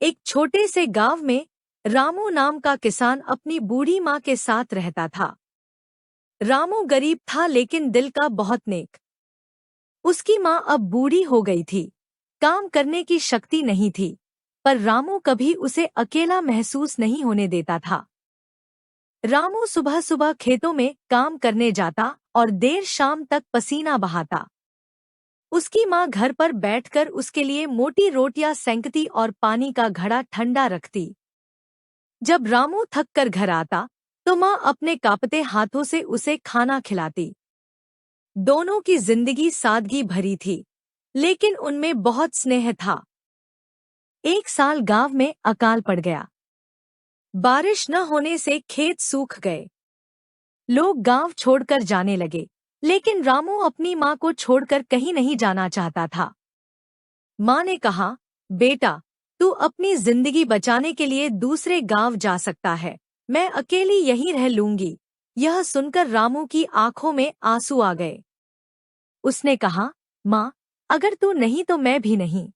एक छोटे से गांव में रामू नाम का किसान अपनी बूढ़ी माँ के साथ रहता था। रामू गरीब था लेकिन दिल का बहुत नेक। उसकी माँ अब बूढ़ी हो गई थी, काम करने की शक्ति नहीं थी, पर रामू कभी उसे अकेला महसूस नहीं होने देता था। रामू सुबह सुबह खेतों में काम करने जाता और देर शाम तक पसीना बहाता। उसकी माँ घर पर बैठकर उसके लिए मोटी रोटियां सेंकती और पानी का घड़ा ठंडा रखती। जब रामू थक कर घर आता तो माँ अपने कांपते हाथों से उसे खाना खिलाती। दोनों की जिंदगी सादगी भरी थी, लेकिन उनमें बहुत स्नेह था। एक साल गांव में अकाल पड़ गया। बारिश न होने से खेत सूख गए। लोग गांव छोड़कर जाने लगे, लेकिन रामू अपनी माँ को छोड़कर कहीं नहीं जाना चाहता था। माँ ने कहा, बेटा, तू अपनी जिंदगी बचाने के लिए दूसरे गांव जा सकता है, मैं अकेली यहीं रह लूंगी। यह सुनकर रामू की आंखों में आंसू आ गए। उसने कहा, माँ, अगर तू नहीं तो मैं भी नहीं।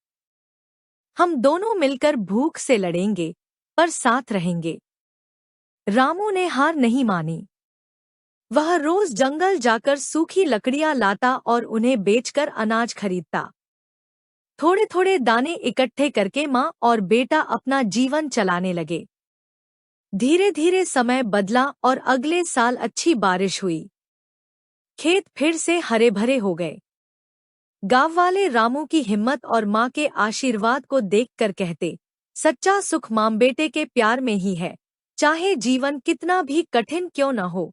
हम दोनों मिलकर भूख से लड़ेंगे, पर साथ रहेंगे। रामू ने हार नहीं मानी। वह रोज जंगल जाकर सूखी लकड़ियां लाता और उन्हें बेचकर अनाज खरीदता। थोड़े थोड़े दाने इकट्ठे करके माँ और बेटा अपना जीवन चलाने लगे। धीरे धीरे समय बदला और अगले साल अच्छी बारिश हुई। खेत फिर से हरे भरे हो गए। गांव वाले रामू की हिम्मत और माँ के आशीर्वाद को देखकर कहते, सच्चा सुख माँ बेटे के प्यार में ही है, चाहे जीवन कितना भी कठिन क्यों न हो।